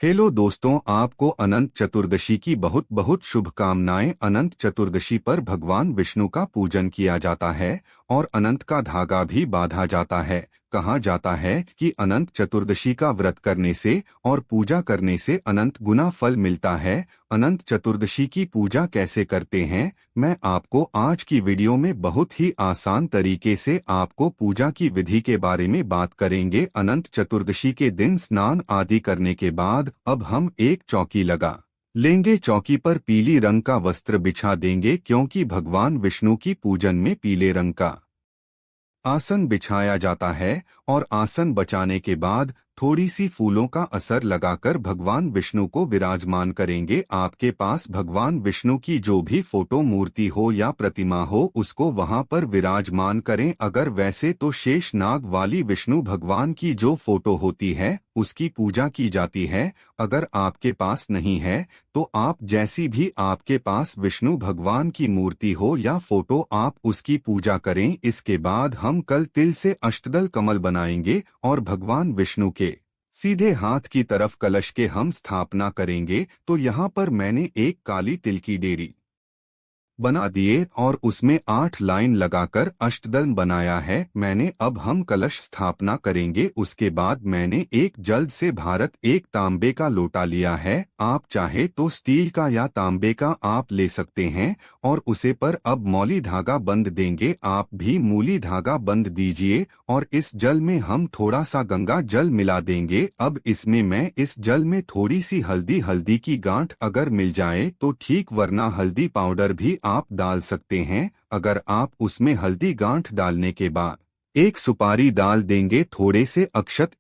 Hello दोस्तों, आपको अनंत चतुर्दशी की बहुत बहुत शुभकामनाएं। अनंत चतुर्दशी पर भगवान विष्णु का पूजन किया जाता है और अनंत का धागा भी बांधा जाता है। कहा जाता है कि अनंत चतुर्दशी का व्रत करने से और पूजा करने से अनंत गुना फल मिलता है। अनंत चतुर्दशी की पूजा कैसे करते हैं, मैं आपको आज की वीडियो में बहुत ही आसान तरीके से आपको पूजा की विधि के बारे में बात करेंगे। अनंत चतुर्दशी के दिन स्नान आदि करने के बाद अब हम एक चौकी लगा लेंगे। चौकी पर पीली रंग का वस्त्र बिछा देंगे क्योंकि भगवान विष्णु की पूजन में पीले रंग का आसन बिछाया जाता है। और आसन बचाने के बाद थोड़ी सी फूलों का असर लगाकर भगवान विष्णु को विराजमान करेंगे। आपके पास भगवान विष्णु की जो भी फोटो मूर्ति हो या प्रतिमा हो उसको वहां पर विराजमान करें। अगर वैसे तो शेष नाग वाली विष्णु भगवान की जो फोटो होती है उसकी पूजा की जाती है। अगर आपके पास नहीं है तो आप जैसी भी आपके पास विष्णु भगवान की मूर्ति हो या फोटो आप उसकी पूजा करें। इसके बाद हम कल तिल से अष्टदल कमल बनाएंगे और भगवान विष्णु के सीधे हाथ की तरफ कलश के हम स्थापना करेंगे। तो यहाँ पर मैंने एक काली तिल की डेरी बना दिए और उसमें 8 लाइन लगाकर अष्टदल बनाया है मैंने। अब हम कलश स्थापना करेंगे। उसके बाद मैंने एक जल्द से भारत एक तांबे का लोटा लिया है। आप चाहे तो स्टील का या तांबे का आप ले सकते हैं। और उसे पर अब मौली धागा बंद देंगे। आप भी मूली धागा बंद दीजिए और इस जल में हम थोड़ा सा गंगा जल मिला देंगे। अब इसमें मैं इस जल में थोड़ी सी हल्दी की गांठ अगर मिल जाए तो ठीक, वरना हल्दी पाउडर भी आप डाल सकते हैं। अगर आप उसमें हल्दी गांठ डालने के बाद एक सुपारी डाल देंगे, थोड़े से अक्षत,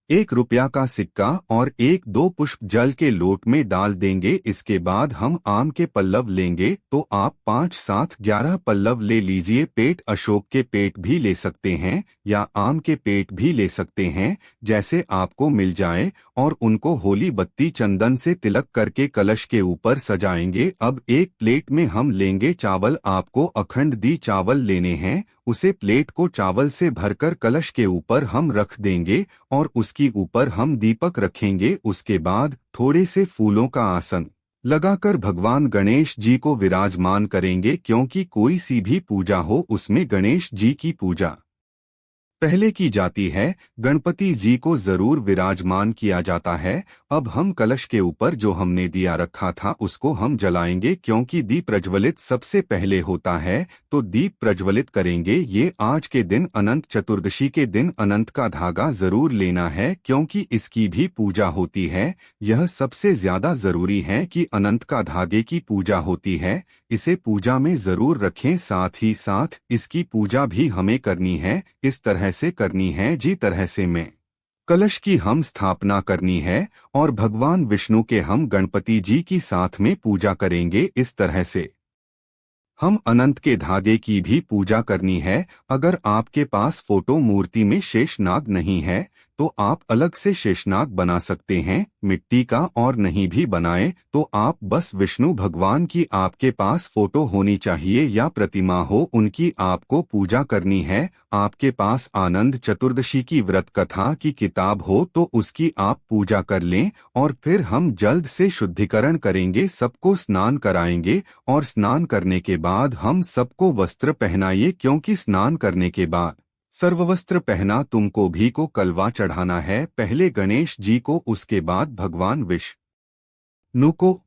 1 रुपया का सिक्का और 1-2 पुष्प जल के लोट में डाल देंगे। इसके बाद हम आम के पल्लव लेंगे। तो आप 5-7-11 पल्लव ले लीजिए। पेट अशोक के पेट भी ले सकते हैं या आम के पेट भी ले सकते हैं, जैसे आपको मिल जाए। और उनको होली बत्ती चंदन से तिलक करके कलश के ऊपर सजाएंगे। अब एक प्लेट में हम लेंगे चावल। आपको अखंड दी चावल लेने हैं। उसे प्लेट को चावल से भरकर कलश के ऊपर हम रख देंगे और उसके ऊपर हम दीपक रखेंगे। उसके बाद थोड़े से फूलों का आसन लगाकर भगवान गणेश जी को विराजमान करेंगे, क्योंकि कोई सी भी पूजा हो उसमें गणेश जी की पूजा पहले की जाती है। गणपति जी को जरूर विराजमान किया जाता है। अब हम कलश के ऊपर जो हमने दिया रखा था उसको हम जलाएंगे, क्योंकि दीप प्रज्वलित सबसे पहले होता है। तो दीप प्रज्वलित करेंगे। ये आज के दिन अनंत चतुर्दशी के दिन अनंत का धागा जरूर लेना है, क्योंकि इसकी भी पूजा होती है। यह सबसे ज्यादा जरूरी है कि अनंत का धागे की पूजा होती है। इसे पूजा में जरूर रखें। साथ ही साथ इसकी पूजा भी हमें करनी है, इस तरह से करनी है जी तरह से मैं कलश की हम स्थापना करनी है और भगवान विष्णु के हम गणपति जी की साथ में पूजा करेंगे। इस तरह से हम अनंत के धागे की भी पूजा करनी है। अगर आपके पास फोटो मूर्ति में शेषनाग नहीं है तो आप अलग से शेषनाग बना सकते हैं, मिट्टी का। और नहीं भी बनाए तो आप बस विष्णु भगवान की आपके पास फोटो होनी चाहिए या प्रतिमा हो, उनकी आपको पूजा करनी है। आपके पास आनंद चतुर्दशी की व्रत कथा की किताब हो तो उसकी आप पूजा कर लें। और फिर हम जल्द से शुद्धिकरण करेंगे, सबको स्नान कराएंगे। और स्नान करने के बाद हम सबको वस्त्र पहनाइए, क्योंकि स्नान करने के बाद सर्ववस्त्र पहना तुमको भी को कलवा चढ़ाना है। पहले गणेश जी को, उसके बाद भगवान विष्णु को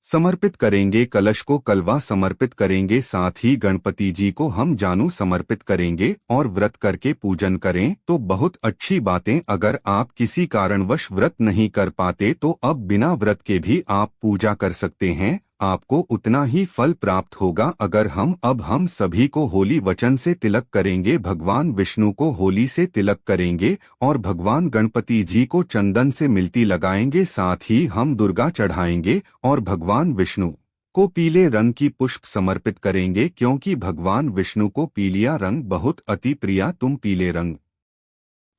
समर्पित करेंगे। कलश को कलवा समर्पित करेंगे। साथ ही गणपति जी को हम जानू समर्पित करेंगे और व्रत करके पूजन करें तो बहुत अच्छी बातें। अगर आप किसी कारणवश व्रत नहीं कर पाते तो अब बिना व्रत के भी आप पूजा कर सकते हैं, आपको उतना ही फल प्राप्त होगा। अगर हम सभी को होली वचन से तिलक करेंगे, भगवान विष्णु को होली से तिलक करेंगे और भगवान गणपति जी को चंदन से मिलती लगाएंगे। साथ ही हम दुर्गा चढ़ाएंगे और भगवान विष्णु को पीले रंग की पुष्प समर्पित करेंगे, क्योंकि भगवान विष्णु को पीलिया रंग बहुत अति प्रिया। तुम पीले रंग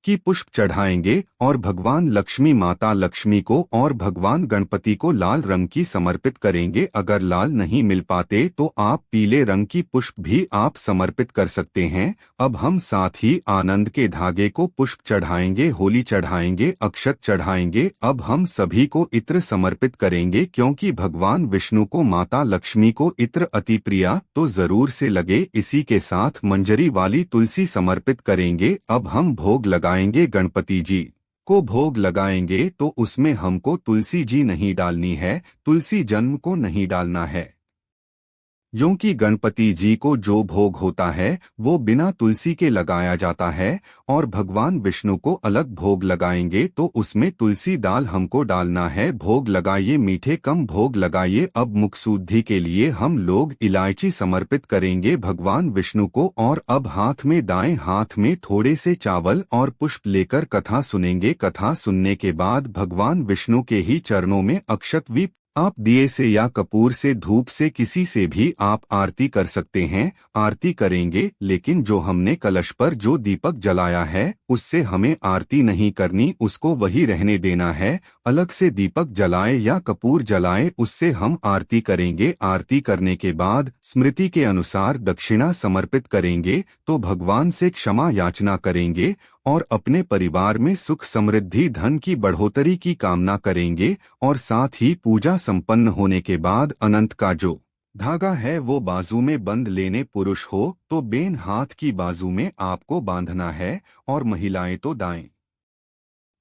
की पुष्प चढ़ाएंगे और भगवान लक्ष्मी माता लक्ष्मी को और भगवान गणपति को लाल रंग की समर्पित करेंगे। अगर लाल नहीं मिल पाते तो आप पीले रंग की पुष्प भी आप समर्पित कर सकते हैं। अब हम साथ ही आनंद के धागे को पुष्प चढ़ाएंगे, होली चढ़ाएंगे, अक्षत चढ़ाएंगे। अब हम सभी को इत्र समर्पित करेंगे क्योंकि भगवान विष्णु को माता लक्ष्मी को इत्र अति प्रिया तो जरूर से लगे। इसी के साथ मंजरी वाली तुलसी समर्पित करेंगे। अब हम भोग लगाएंगे, गणपति जी को भोग लगाएंगे तो उसमें हमको तुलसी जी नहीं डालनी है, तुलसी जन्म को नहीं डालना है, क्योंकि गणपति जी को जो भोग होता है वो बिना तुलसी के लगाया जाता है। और भगवान विष्णु को अलग भोग लगाएंगे तो उसमें तुलसी दाल हमको डालना है। भोग लगाइए, मीठे कम भोग लगाइए। अब मुख शुद्धि के लिए हम लोग इलायची समर्पित करेंगे भगवान विष्णु को। और अब हाथ में, दाएं हाथ में थोड़े से चावल और पुष्प लेकर कथा सुनेंगे। कथा सुनने के बाद भगवान विष्णु के ही चरणों में अक्षत वी आप दिए से या कपूर से, धूप से, किसी से भी आप आरती कर सकते हैं। आरती करेंगे, लेकिन जो हमने कलश पर जो दीपक जलाया है उससे हमें आरती नहीं करनी, उसको वही रहने देना है। अलग से दीपक जलाए या कपूर जलाए उससे हम आरती करेंगे। आरती करने के बाद स्मृति के अनुसार दक्षिणा समर्पित करेंगे तो भगवान से क्षमा याचना करेंगे और अपने परिवार में सुख समृद्धि धन की बढ़ोतरी की कामना करेंगे। और साथ ही पूजा संपन्न होने के बाद अनंत का जो धागा है वो बाजू में बंद लेने, पुरुष हो तो बेन हाथ की बाजू में आपको बांधना है और महिलाएं तो दाएं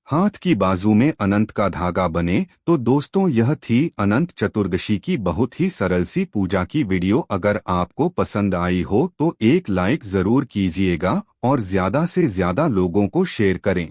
हाथ की बाजू में अनंत का धागा बने। तो दोस्तों, यह थी अनंत चतुर्दशी की बहुत ही सरल सी पूजा की वीडियो। अगर आपको पसंद आई हो तो एक लाइक जरूर कीजिएगा और ज्यादा से ज्यादा लोगों को शेयर करें।